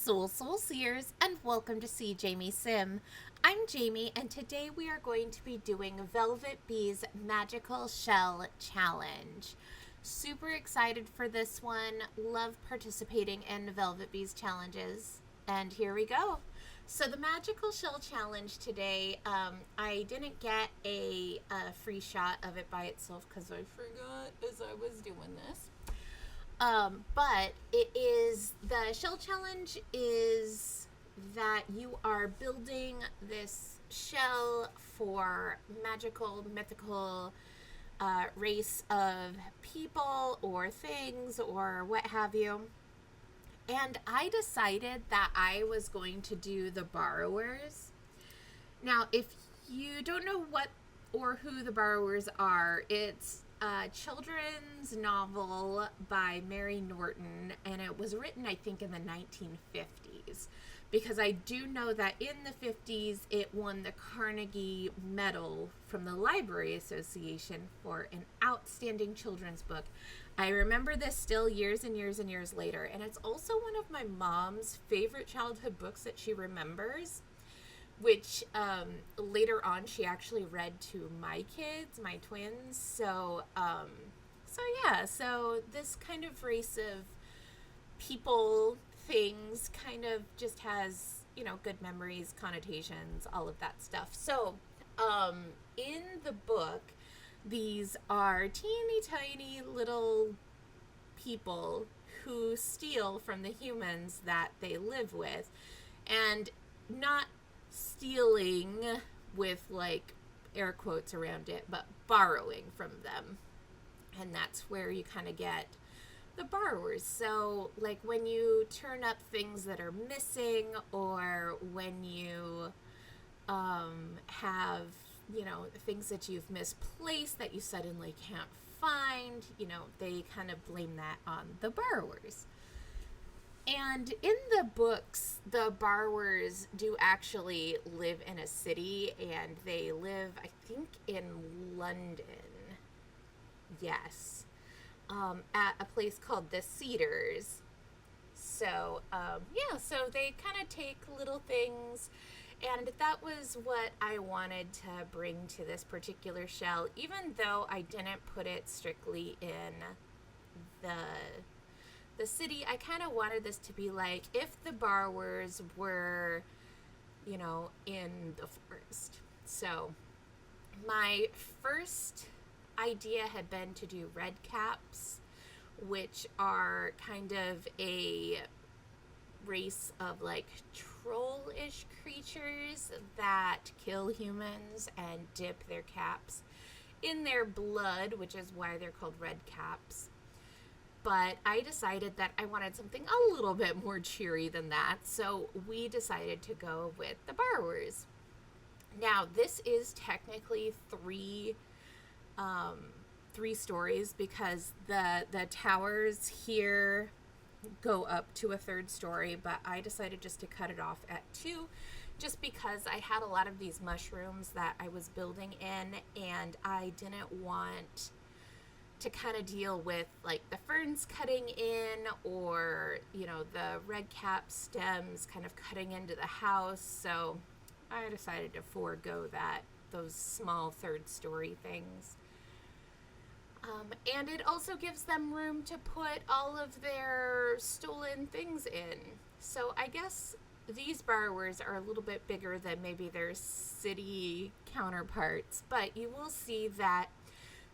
Soul Seers, and welcome to SeeJamieSim. I'm Jamie, and today we are going to be doing Velvet Bee's Magical Shell Challenge. Super excited for this one. Love participating in Velvet Bee's challenges. And here we go. So the Magical Shell Challenge today, I didn't get a free shot of it by itself because I forgot as I was doing this. But the shell challenge is that you are building this shell for magical, mythical race of people or things or what have you. And I decided that I was going to do the Borrowers. Now, if you don't know what or who the Borrowers are, it's a children's novel by Mary Norton, and it was written, I think, in the 1950s, because I do know that in the 50s it won the Carnegie Medal from the Library Association for an outstanding children's book. I remember this still years and years and years later, and it's also one of my mom's favorite childhood books that she remembers, which later on she actually read to my kids, my twins. So this kind of race of people, things, kind of just has, good memories, connotations, all of that stuff. So in the book, these are teeny tiny little people who steal from the humans that they live with, and not stealing with like air quotes around it, but borrowing from them. And that's where you kind of get the borrowers. So like when you turn up things that are missing, or when you have things that you've misplaced that you suddenly can't find, they kind of blame that on the borrowers. And in the books, the borrowers do actually live in a city, and they live, I think, in London. Yes. At a place called the Cedars. So, so they kind of take little things, and that was what I wanted to bring to this particular shell, even though I didn't put it strictly in the city. I kind of wanted this to be like if the borrowers were, in the forest. So my first idea had been to do red caps, which are kind of a race of like troll-ish creatures that kill humans and dip their caps in their blood, which is why they're called red caps. But I decided that I wanted something a little bit more cheery than that, so we decided to go with the borrowers. Now, this is technically three stories, because the towers here go up to a third story, but I decided just to cut it off at 2, just because I had a lot of these mushrooms that I was building in, and I didn't want to kind of deal with like the ferns cutting in, or the red cap stems kind of cutting into the house. So I decided to forego those small third story things. And it also gives them room to put all of their stolen things in. So I guess these borrowers are a little bit bigger than maybe their city counterparts, but you will see that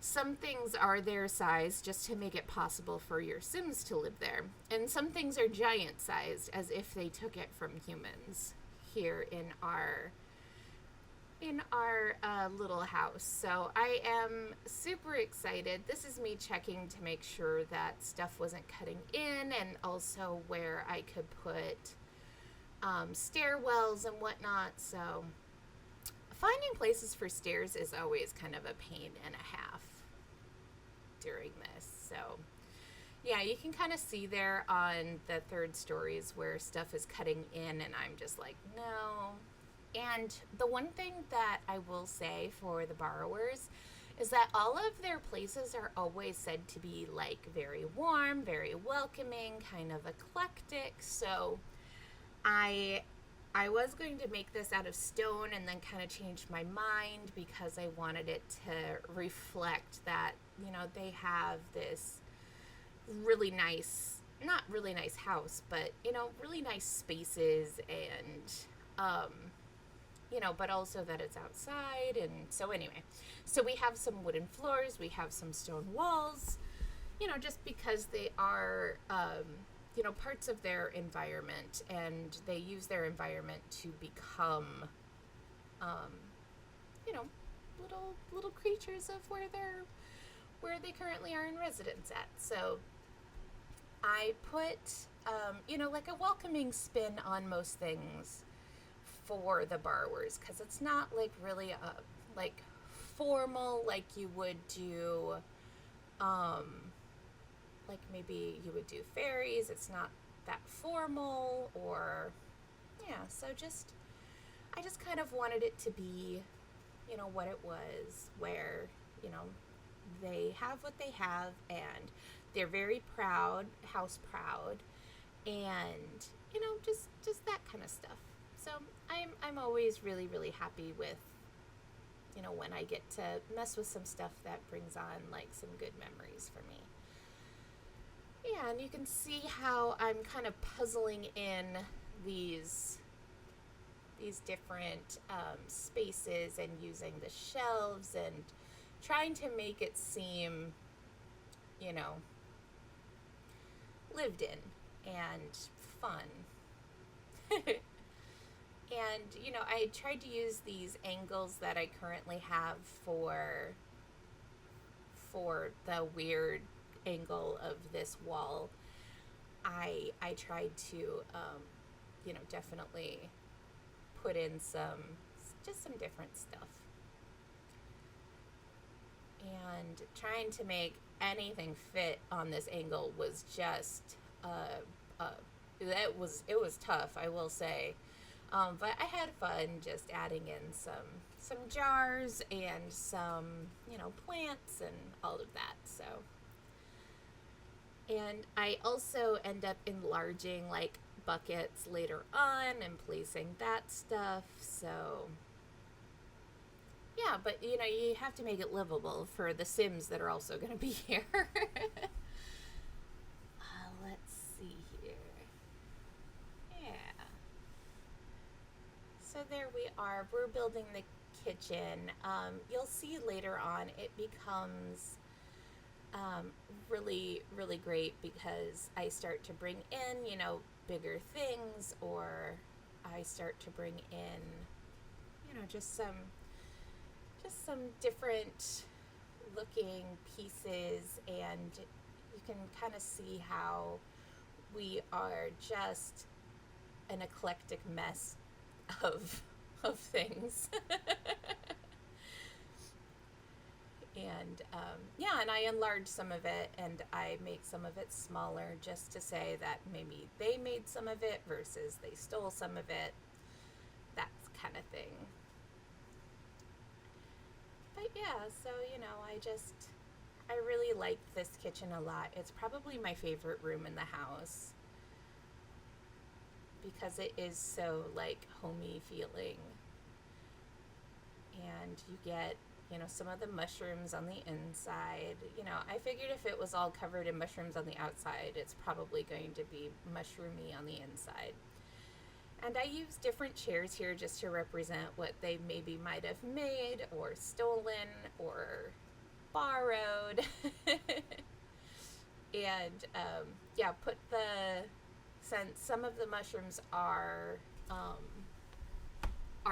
some things are their size just to make it possible for your Sims to live there. And some things are giant sized, as if they took it from humans here in our little house. So I am super excited. This is me checking to make sure that stuff wasn't cutting in, and also where I could put stairwells and whatnot. So finding places for stairs is always kind of a pain and a half during this. So yeah, you can kind of see there on the third stories where stuff is cutting in, and I'm just like, no. And the one thing that I will say for the borrowers is that all of their places are always said to be like very warm, very welcoming, kind of eclectic. So I I was going to make this out of stone and then kind of changed my mind because I wanted it to reflect that, they have this really nice, not really nice house, but, really nice spaces and, but also that it's outside. And so, anyway, so we have some wooden floors, we have some stone walls, just because they are, parts of their environment, and they use their environment to become, um, you know, little creatures of where they currently are in residence at. So I put, like a welcoming spin on most things for the borrowers, because it's not like really like formal like you would do, like maybe you would do fairies. It's not that formal, or so I just kind of wanted it to be, what it was, where, they have what they have, and they're very proud, house proud, and, just that kind of stuff. So I'm always really, really happy with, when I get to mess with some stuff that brings on like some good memories for me. Yeah, and you can see how I'm kind of puzzling in these different spaces, and using the shelves and trying to make it seem, lived in and fun. And, I tried to use these angles that I currently have for the weird angle of this wall. I tried to, definitely put in some different stuff. And trying to make anything fit on this angle was just, it was tough, I will say. But I had fun just adding in some jars and some, plants and all of that. So, and I also end up enlarging like buckets later on and placing that stuff. So, yeah, but you have to make it livable for the Sims that are also going to be here. Let's see here. Yeah. So there we are. We're building the kitchen. You'll see later on it becomes really, really great, because I start to bring in, bigger things, or I start to bring in, just some different looking pieces, and you can kind of see how we are just an eclectic mess of things. And and I enlarge some of it, and I make some of it smaller, just to say that maybe they made some of it versus they stole some of it, that kind of thing. But yeah, so I really like this kitchen a lot. It's probably my favorite room in the house, because it is so like homey feeling, and you get some of the mushrooms on the inside. I figured if it was all covered in mushrooms on the outside, it's probably going to be mushroomy on the inside. And I use different chairs here just to represent what they maybe might have made or stolen or borrowed. And put since some of the mushrooms are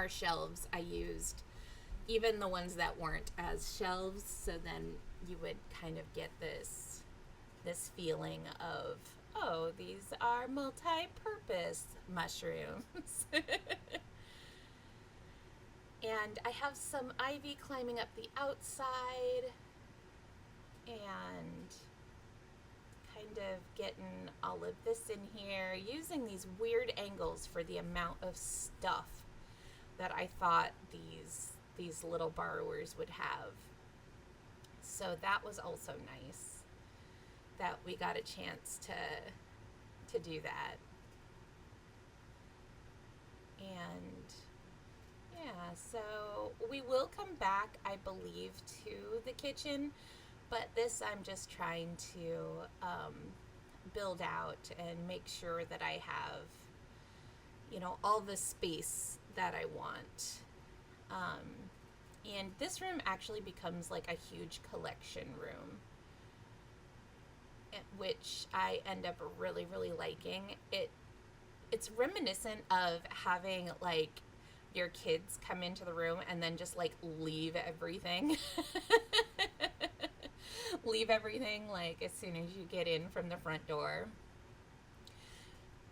shelves, I used even the ones that weren't as shelves, so then you would kind of get this feeling of, oh, these are multi-purpose mushrooms. And I have some ivy climbing up the outside, and kind of getting all of this in here, using these weird angles for the amount of stuff that I thought these little borrowers would have. So that was also nice that we got a chance to do that. so we will come back, I believe, to the kitchen, but this I'm just trying to build out and make sure that I have, all the space that I want. And this room actually becomes like a huge collection room, which I end up really, really liking. It's reminiscent of having like your kids come into the room and then just like leave everything. Leave everything like as soon as you get in from the front door.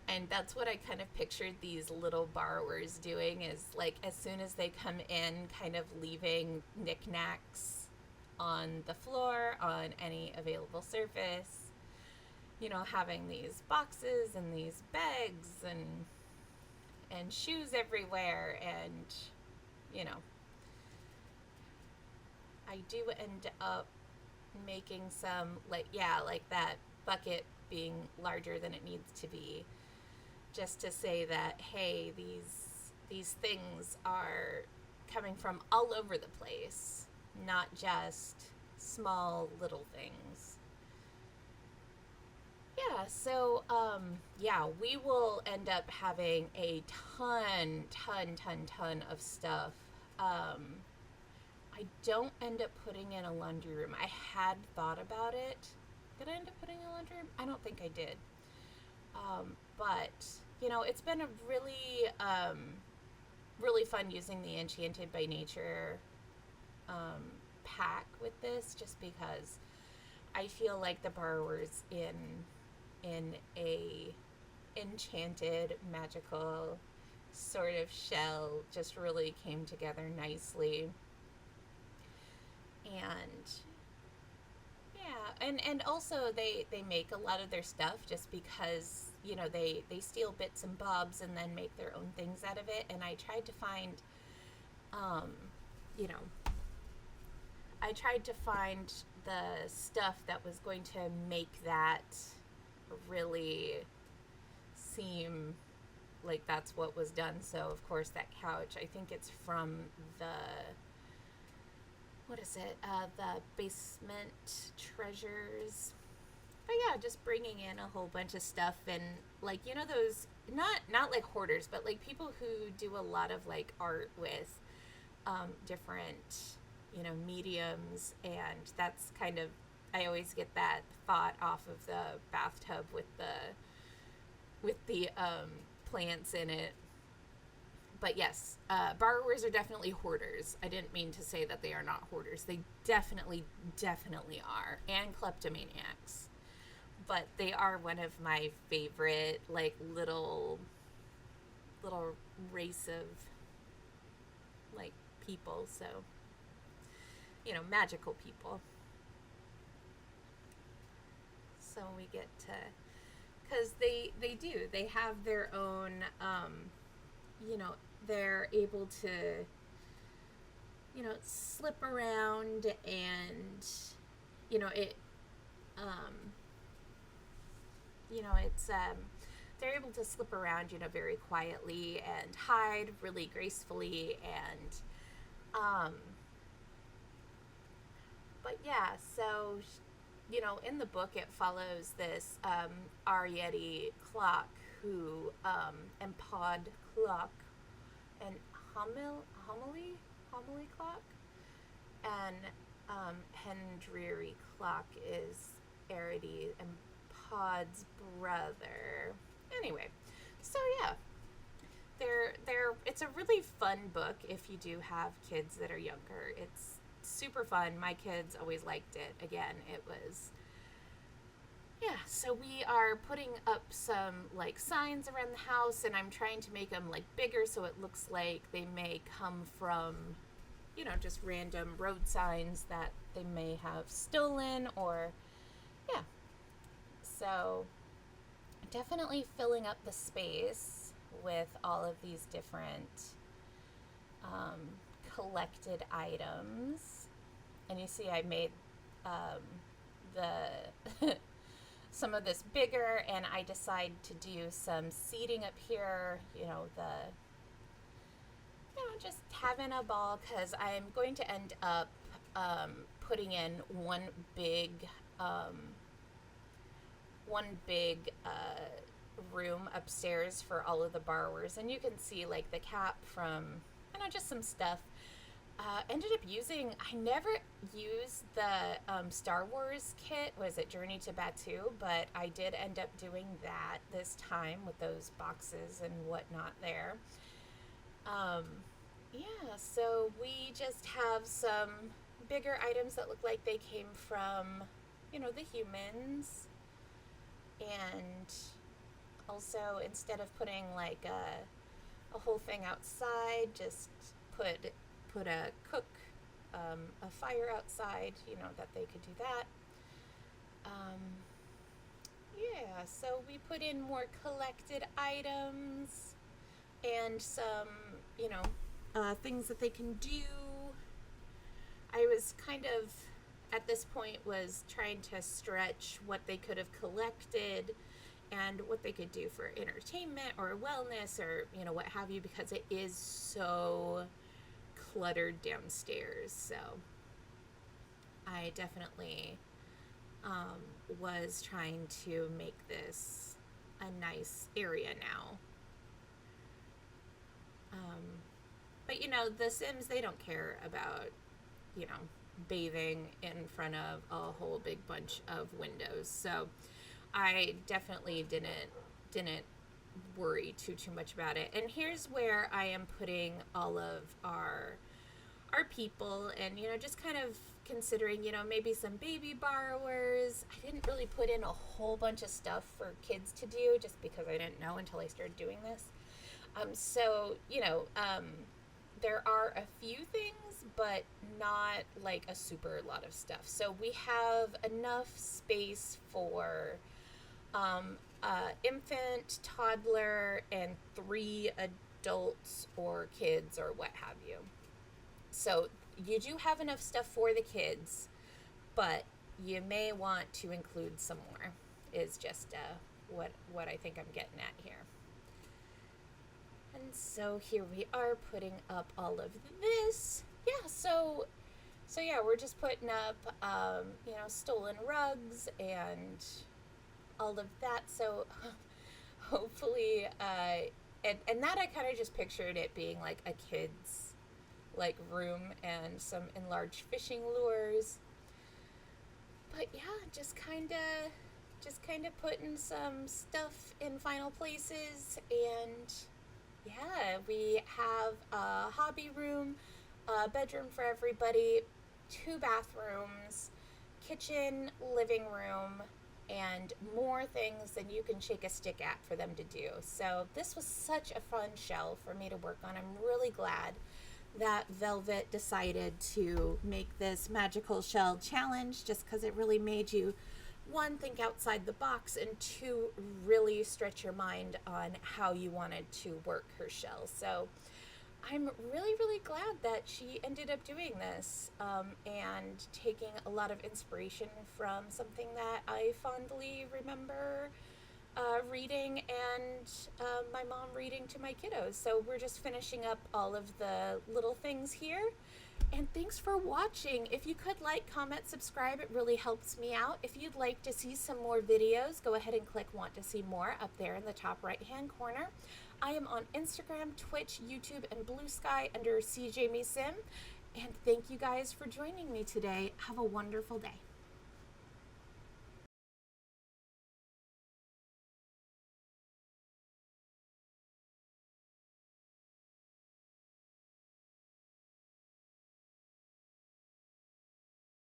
And that's what I kind of pictured these little borrowers doing, is like as soon as they come in, kind of leaving knickknacks on the floor, on any available surface, having these boxes and these bags and shoes everywhere. And I do end up making some like that bucket being larger than it needs to be, just to say that, hey, these things are coming from all over the place, not just small little things. Yeah, so we will end up having a ton of stuff. I don't end up putting in a laundry room. I had thought about it. Did I end up putting in a laundry room? I don't think I did. But it's been a really, really fun using the Enchanted by Nature pack with this, just because I feel like the borrowers in a enchanted, magical sort of shell just really came together nicely. And and also they make a lot of their stuff just because they steal bits and bobs and then make their own things out of it. And I tried to find the stuff that was going to make that really seem like that's what was done. So of course that couch, I think it's from the Basement Treasures. But yeah, just bringing in a whole bunch of stuff, and like those not like hoarders, but like people who do a lot of like art with different mediums. And that's kind of, I always get that thought off of the bathtub with the plants in it. But yes, borrowers are definitely hoarders. I didn't mean to say that they are not hoarders. They definitely are, and kleptomaniacs. But they are one of my favorite, like, little race of, like, people. So, magical people. So we get to, because they have their own, they're able to, slip around, and, it's, they're able to slip around, very quietly and hide really gracefully. And, but yeah, so, in the book it follows this, Arietti clock who, and Pod clock, and homily clock, and Hendry clock is Arietti and Pod's brother. Anyway, so yeah, it's a really fun book if you do have kids that are younger. It's super fun. My kids always liked it. Again, it was, yeah, so we are putting up some like signs around the house, and I'm trying to make them like bigger so it looks like they may come from, just random road signs that they may have stolen, or, yeah. So definitely filling up the space with all of these different collected items. And you see I made the some of this bigger, and I decided to do some seating up here, just having a ball because I'm going to end up putting in um, one big room upstairs for all of the borrowers, and you can see like the cap from just some stuff. Ended up using, I never used the Star Wars kit, was it Journey to Batuu, but I did end up doing that this time with those boxes and whatnot there. Yeah, so we just have some bigger items that look like they came from, the humans. And also, instead of putting like a whole thing outside, just put a fire outside, that they could do that. Yeah, so we put in more collected items and some, things that they can do. I was kind of, at this point, was trying to stretch what they could have collected and what they could do for entertainment or wellness or, what have you, because it is so cluttered downstairs. So I definitely was trying to make this a nice area now. But the Sims, they don't care about, bathing in front of a whole big bunch of windows. So I definitely didn't worry too much about it. And here's where I am putting all of our people, and just kind of considering maybe some baby borrowers. I didn't really put in a whole bunch of stuff for kids to do just because I didn't know until I started doing this. So there are a few things, but not like a super lot of stuff. So we have enough space for infant, toddler, and 3 adults or kids or what have you. So you do have enough stuff for the kids, but you may want to include some more, is just what I think I'm getting at here. And so here we are putting up all of this. Yeah, so yeah, we're just putting up, stolen rugs and all of that. So hopefully, and that I kind of just pictured it being like a kid's like room and some enlarged fishing lures. But yeah, just kind of putting some stuff in final places. And yeah, we have a hobby room, a bedroom for everybody, 2 bathrooms, kitchen, living room, and more things than you can shake a stick at for them to do. So this was such a fun shell for me to work on. I'm really glad that Velvet decided to make this magical shell challenge, just because it really made you, 1, think outside the box, and 2, really stretch your mind on how you wanted to work her shell. So I'm really, really glad that she ended up doing this and taking a lot of inspiration from something that I fondly remember reading and my mom reading to my kiddos. So we're just finishing up all of the little things here. And thanks for watching. If you could like, comment, subscribe, it really helps me out. If you'd like to see some more videos, go ahead and click want to see more up there in the top right hand corner. I am on Instagram, Twitch, YouTube, and Blue Sky under SeeJamieSim. And thank you guys for joining me today. Have a wonderful day.